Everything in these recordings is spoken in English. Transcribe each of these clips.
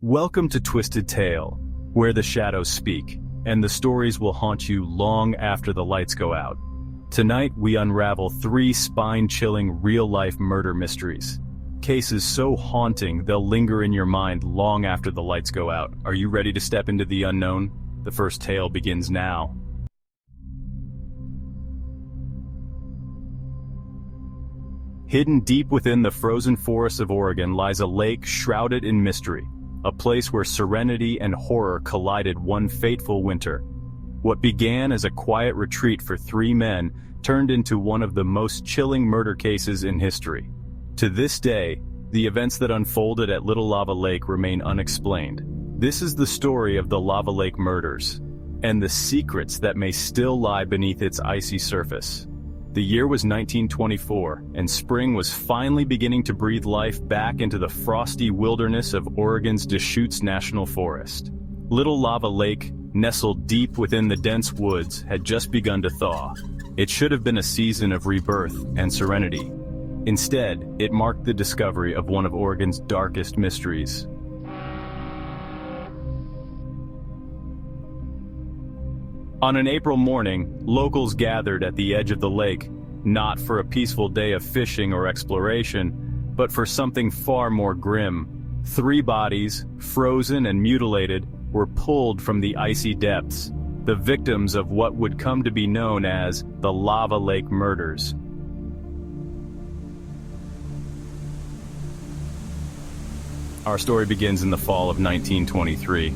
Welcome to Twisted Tale, where the shadows speak, and the stories will haunt you long after the lights go out. Tonight we unravel 3 spine-chilling real-life murder mysteries. Cases so haunting they'll linger in your mind long after the lights go out. Are you ready to step into the unknown? The first tale begins now. Hidden deep within the frozen forests of Oregon lies a lake shrouded in mystery. A place where serenity and horror collided one fateful winter. What began as a quiet retreat for 3 men turned into one of the most chilling murder cases in history. To this day, the events that unfolded at Little Lava Lake remain unexplained. This is the story of the Lava Lake murders, and the secrets that may still lie beneath its icy surface. The year was 1924, and spring was finally beginning to breathe life back into the frosty wilderness of Oregon's Deschutes National Forest. Little Lava Lake, nestled deep within the dense woods, had just begun to thaw. It should have been a season of rebirth and serenity. Instead, it marked the discovery of one of Oregon's darkest mysteries. On an April morning, locals gathered at the edge of the lake, not for a peaceful day of fishing or exploration, but for something far more grim. 3 bodies, frozen and mutilated, were pulled from the icy depths, the victims of what would come to be known as the Lava Lake murders. Our story begins in the fall of 1923.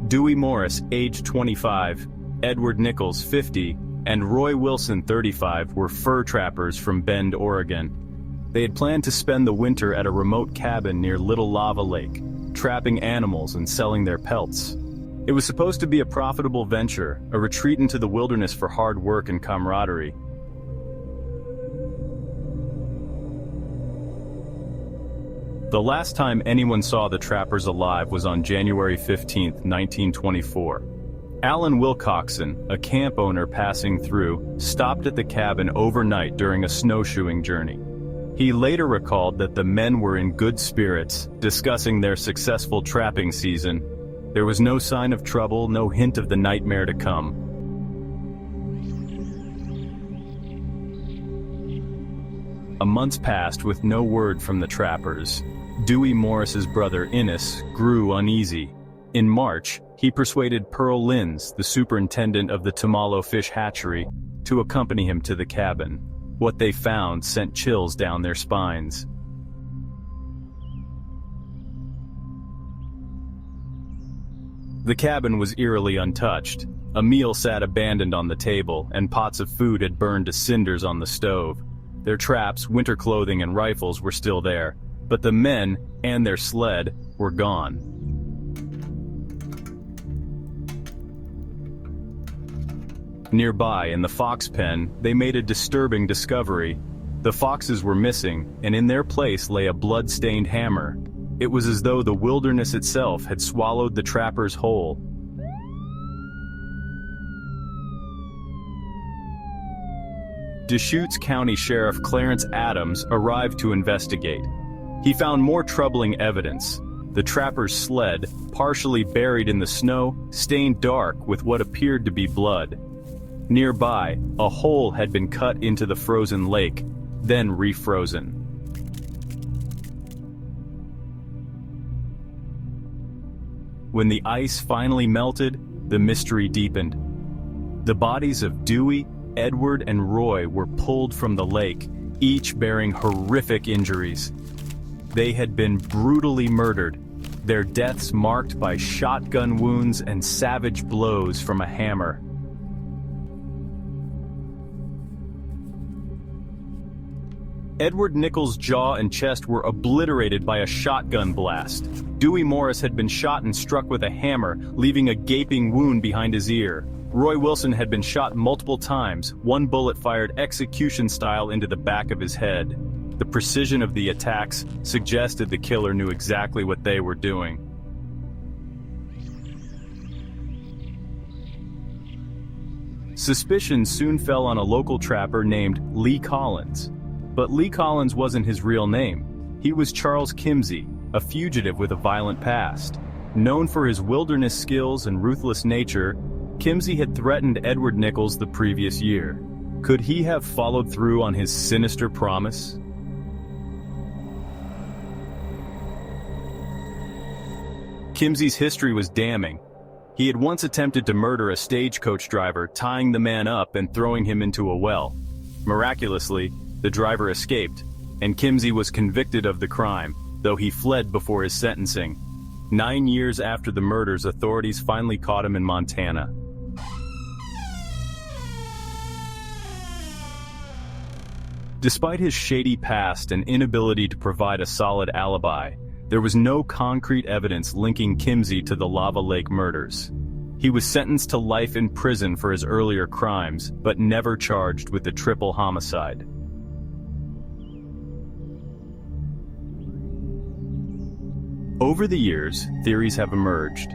Dewey Morris, age 25, Edward Nichols, 50, and Roy Wilson, 35, were fur trappers from Bend, Oregon. They had planned to spend the winter at a remote cabin near Little Lava Lake, trapping animals and selling their pelts. It was supposed to be a profitable venture, a retreat into the wilderness for hard work and camaraderie. The last time anyone saw the trappers alive was on January 15, 1924. Alan Wilcoxon, a camp owner passing through, stopped at the cabin overnight during a snowshoeing journey. He later recalled that the men were in good spirits, discussing their successful trapping season. There was no sign of trouble, no hint of the nightmare to come. A month passed with no word from the trappers. Dewey Morris's brother Innes grew uneasy. In March, he persuaded Pearl Linz, the superintendent of the Tomalo Fish Hatchery, to accompany him to the cabin. What they found sent chills down their spines. The cabin was eerily untouched. A meal sat abandoned on the table, and pots of food had burned to cinders on the stove. Their traps, winter clothing, and rifles were still there, but the men and their sled were gone. Nearby, in the fox pen, they made a disturbing discovery. The foxes were missing, and in their place lay a blood-stained hammer. It was as though the wilderness itself had swallowed the trappers whole. Deschutes County Sheriff Clarence Adams arrived to investigate. He found more troubling evidence. The trapper's sled, partially buried in the snow, stained dark with what appeared to be blood. Nearby, a hole had been cut into the frozen lake, then refrozen. When the ice finally melted, the mystery deepened. The bodies of Dewey, Edward, and Roy were pulled from the lake, each bearing horrific injuries. They had been brutally murdered, their deaths marked by shotgun wounds and savage blows from a hammer. Edward Nichols' jaw and chest were obliterated by a shotgun blast. Dewey Morris had been shot and struck with a hammer, leaving a gaping wound behind his ear. Roy Wilson had been shot multiple times, one bullet fired execution style into the back of his head. The precision of the attacks suggested the killer knew exactly what they were doing. Suspicion soon fell on a local trapper named Lee Collins. But Lee Collins wasn't his real name. He was Charles Kimsey, a fugitive with a violent past. Known for his wilderness skills and ruthless nature, Kimsey had threatened Edward Nichols the previous year. Could he have followed through on his sinister promise? Kimsey's history was damning. He had once attempted to murder a stagecoach driver, tying the man up and throwing him into a well. Miraculously, the driver escaped, and Kimsey was convicted of the crime, though he fled before his sentencing. 9 years after the murders, authorities finally caught him in Montana. Despite his shady past and inability to provide a solid alibi, there was no concrete evidence linking Kimsey to the Lava Lake murders. He was sentenced to life in prison for his earlier crimes, but never charged with the triple homicide. Over the years, theories have emerged.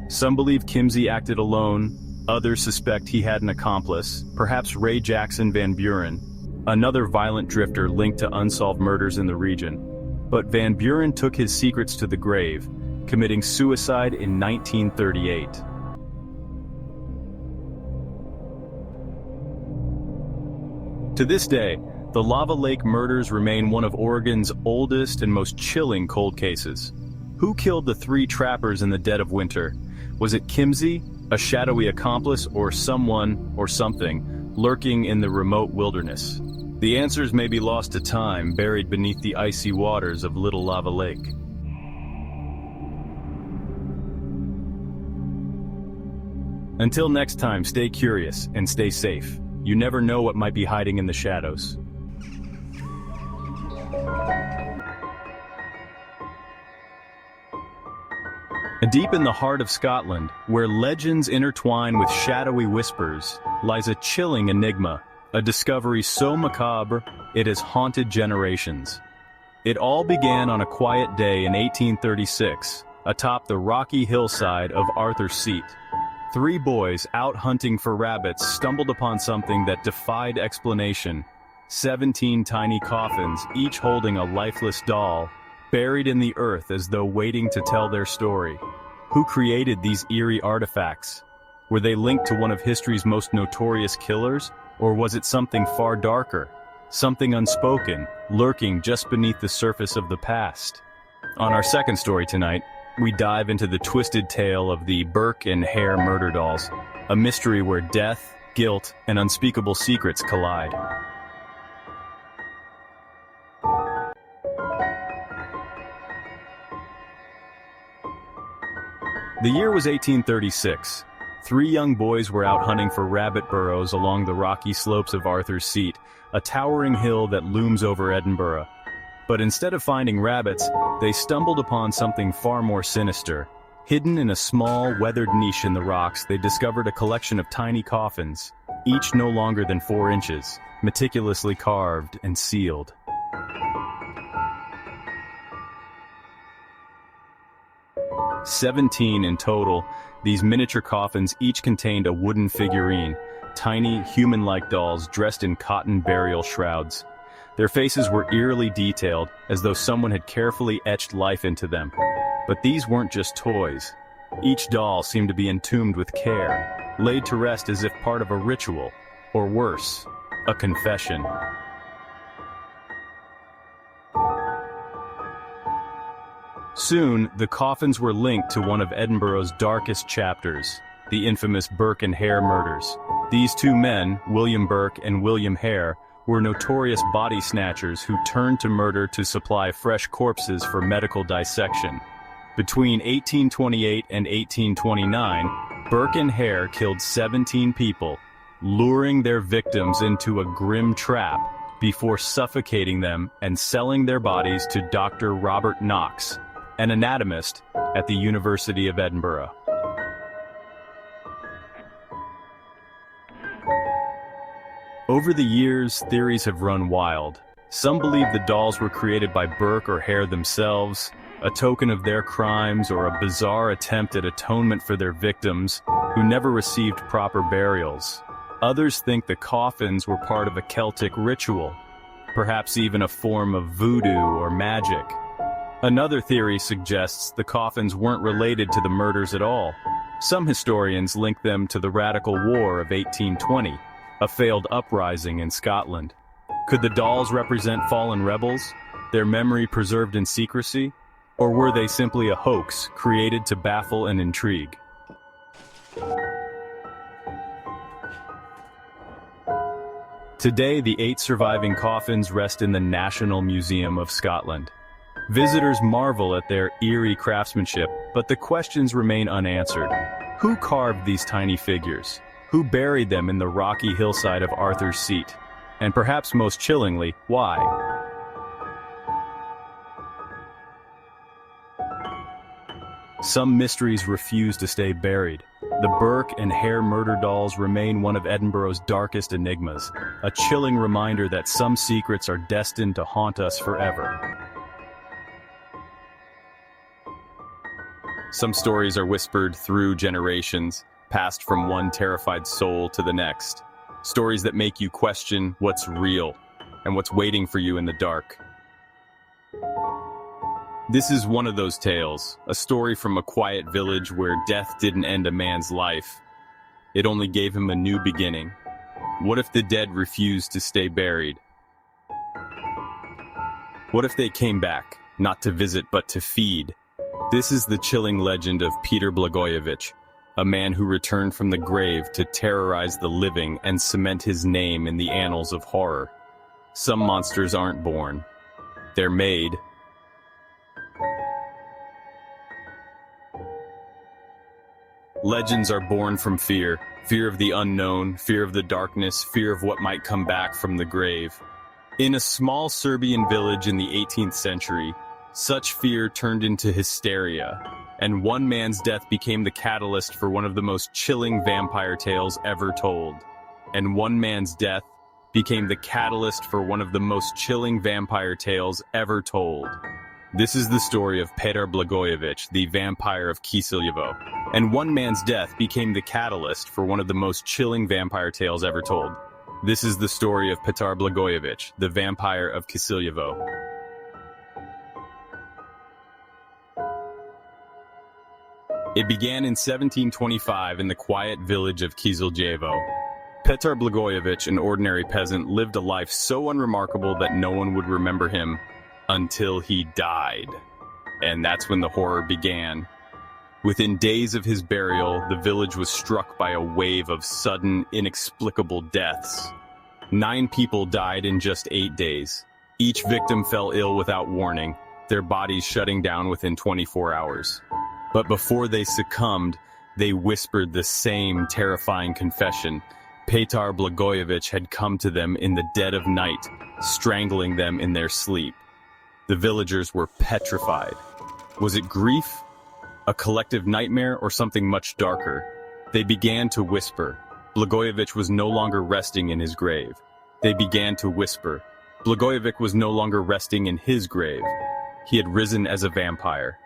Some believe Kimsey acted alone, others suspect he had an accomplice, perhaps Ray Jackson Van Buren, another violent drifter linked to unsolved murders in the region. But Van Buren took his secrets to the grave, committing suicide in 1938. To this day, the Lava Lake murders remain one of Oregon's oldest and most chilling cold cases. Who killed the 3 trappers in the dead of winter? Was it Kimsey, a shadowy accomplice, or someone, or something, lurking in the remote wilderness? The answers may be lost to time, buried beneath the icy waters of Little Lava Lake. Until next time, stay curious and stay safe. You never know what might be hiding in the shadows. Deep in the heart of Scotland, where legends intertwine with shadowy whispers, lies a chilling enigma, a discovery so macabre it has haunted generations. It all began on a quiet day in 1836, atop the rocky hillside of Arthur's Seat. 3 boys out hunting for rabbits stumbled upon something that defied explanation. 17 tiny coffins, each holding a lifeless doll, buried in the earth as though waiting to tell their story. Who created these eerie artifacts? Were they linked to one of history's most notorious killers? Or was it something far darker? Something unspoken, lurking just beneath the surface of the past? On our second story tonight, we dive into the twisted tale of the Burke and Hare murder dolls, a mystery where death, guilt, and unspeakable secrets collide. The year was 1836. 3 young boys were out hunting for rabbit burrows along the rocky slopes of Arthur's Seat, a towering hill that looms over Edinburgh. But instead of finding rabbits, they stumbled upon something far more sinister. Hidden in a small, weathered niche in the rocks, they discovered a collection of tiny coffins, each no longer than 4 inches, meticulously carved and sealed. "17 in total, these miniature coffins each contained a wooden figurine, tiny, human-like dolls dressed in cotton burial shrouds. Their faces were eerily detailed, as though someone had carefully etched life into them. But these weren't just toys. Each doll seemed to be entombed with care, laid to rest as if part of a ritual, or worse, a confession. Soon, the coffins were linked to one of Edinburgh's darkest chapters, the infamous Burke and Hare murders. These 2 men, William Burke and William Hare, were notorious body snatchers who turned to murder to supply fresh corpses for medical dissection. Between 1828 and 1829, Burke and Hare killed 17 people, luring their victims into a grim trap before suffocating them and selling their bodies to Dr. Robert Knox, an anatomist at the University of Edinburgh. Over the years, theories have run wild. Some believe the dolls were created by Burke or Hare themselves, a token of their crimes or a bizarre attempt at atonement for their victims, who never received proper burials. Others think the coffins were part of a Celtic ritual, perhaps even a form of voodoo or magic. Another theory suggests the coffins weren't related to the murders at all. Some historians link them to the Radical War of 1820, a failed uprising in Scotland. Could the dolls represent fallen rebels, their memory preserved in secrecy, or were they simply a hoax created to baffle and intrigue? Today, the 8 surviving coffins rest in the National Museum of Scotland. Visitors marvel at their eerie craftsmanship, but the questions remain unanswered. Who carved these tiny figures? Who buried them in the rocky hillside of Arthur's Seat? And perhaps most chillingly, why? Some mysteries refuse to stay buried. The Burke and Hare murder dolls remain one of Edinburgh's darkest enigmas, a chilling reminder that some secrets are destined to haunt us forever. Some stories are whispered through generations, passed from one terrified soul to the next. Stories that make you question what's real and what's waiting for you in the dark. This is one of those tales, a story from a quiet village where death didn't end a man's life. It only gave him a new beginning. What if the dead refused to stay buried? What if they came back, not to visit but to feed? This is the chilling legend of Peter Blagojevich, a man who returned from the grave to terrorize the living and cement his name in the annals of horror. Some monsters aren't born. They're made. Legends are born from fear. Fear of the unknown, fear of the darkness, fear of what might come back from the grave. In a small Serbian village in the 18th century, such fear turned into hysteria, and one man's death became the catalyst for one of the most chilling vampire tales ever told. And one man's death became the catalyst for one of the most chilling vampire tales ever told. This is the story of Petar Blagojevich, the vampire of Kiseljevo. And one man's death became the catalyst for one of the most chilling vampire tales ever told. This is the story of Petar Blagojevich, the vampire of Kiseljevo. It began in 1725 in the quiet village of Kiseljevo. Petar Blagojevich, an ordinary peasant, lived a life so unremarkable that no one would remember him until he died. And that's when the horror began. Within days of his burial, the village was struck by a wave of sudden, inexplicable deaths. 9 people died in just 8 days. Each victim fell ill without warning, their bodies shutting down within 24 hours. But before they succumbed, they whispered the same terrifying confession. Petar Blagojevich had come to them in the dead of night, strangling them in their sleep. The villagers were petrified. Was it grief, a collective nightmare, or something much darker? They began to whisper. Blagojevich was no longer resting in his grave. They began to whisper. Blagojevich was no longer resting in his grave. He had risen as a vampire.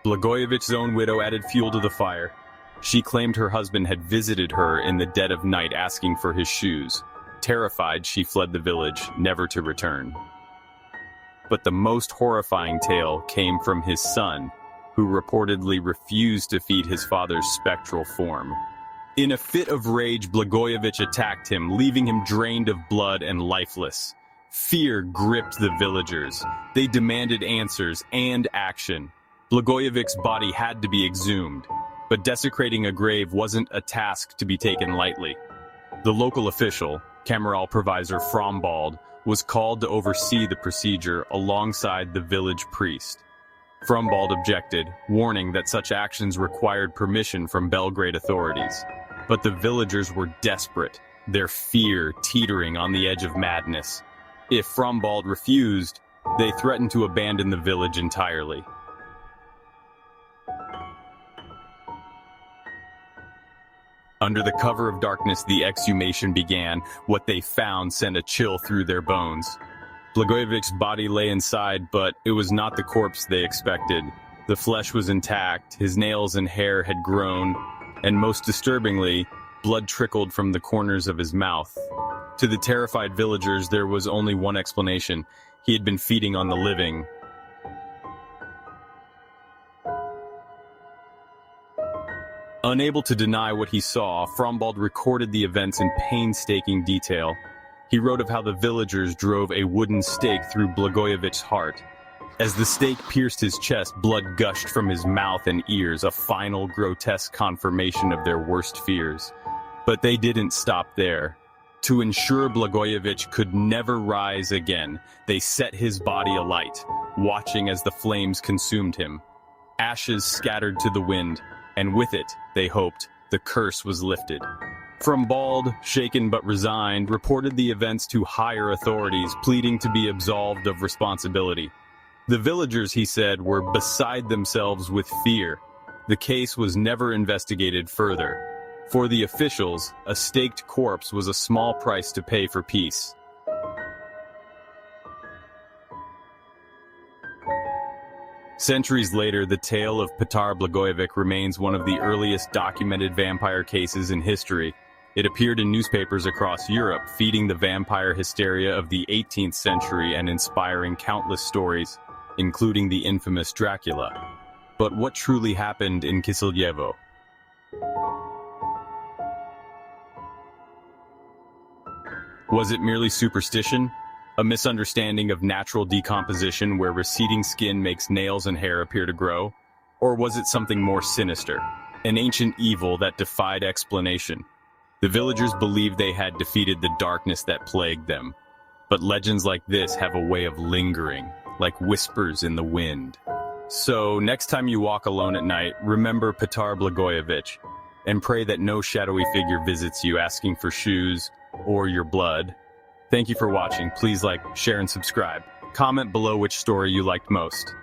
Blagojevich's own widow added fuel to the fire. She claimed her husband had visited her in the dead of night asking for his shoes. Terrified, she fled the village, never to return. But the most horrifying tale came from his son, who reportedly refused to feed his father's spectral form. In a fit of rage, Blagojevich attacked him, leaving him drained of blood and lifeless. Fear gripped the villagers. They demanded answers and action. Blagojevich's body had to be exhumed, but desecrating a grave wasn't a task to be taken lightly. The local official, Cameral Provisor Frombald, was called to oversee the procedure alongside the village priest. Frombald objected, warning that such actions required permission from Belgrade authorities. But the villagers were desperate, their fear teetering on the edge of madness. If Frombald refused, they threatened to abandon the village entirely. Under the cover of darkness, the exhumation began. What they found sent a chill through their bones. Blagojevich's body lay inside, but it was not the corpse they expected. The flesh was intact, his nails and hair had grown, and most disturbingly, blood trickled from the corners of his mouth. To the terrified villagers, there was only one explanation. He had been feeding on the living. Unable to deny what he saw, Frombald recorded the events in painstaking detail. He wrote of how the villagers drove a wooden stake through Blagojevich's heart. As the stake pierced his chest, blood gushed from his mouth and ears, a final grotesque confirmation of their worst fears. But they didn't stop there. To ensure Blagojevich could never rise again, they set his body alight, watching as the flames consumed him. Ashes scattered to the wind, and with it, they hoped, the curse was lifted. Frombald, shaken but resigned, reported the events to higher authorities, pleading to be absolved of responsibility. The villagers, he said, were beside themselves with fear. The case was never investigated further. For the officials, a staked corpse was a small price to pay for peace. Centuries later, the tale of Petar Blagojevich remains one of the earliest documented vampire cases in history. It appeared in newspapers across Europe, feeding the vampire hysteria of the 18th century and inspiring countless stories, including the infamous Dracula. But what truly happened in Kiselyevo? Was it merely superstition? A misunderstanding of natural decomposition where receding skin makes nails and hair appear to grow? Or was it something more sinister, an ancient evil that defied explanation? The villagers believed they had defeated the darkness that plagued them. But legends like this have a way of lingering, like whispers in the wind. So, next time you walk alone at night, remember Petar Blagojevich, and pray that no shadowy figure visits you asking for shoes or your blood. Thank you for watching. Please like, share, and subscribe. Comment below which story you liked most.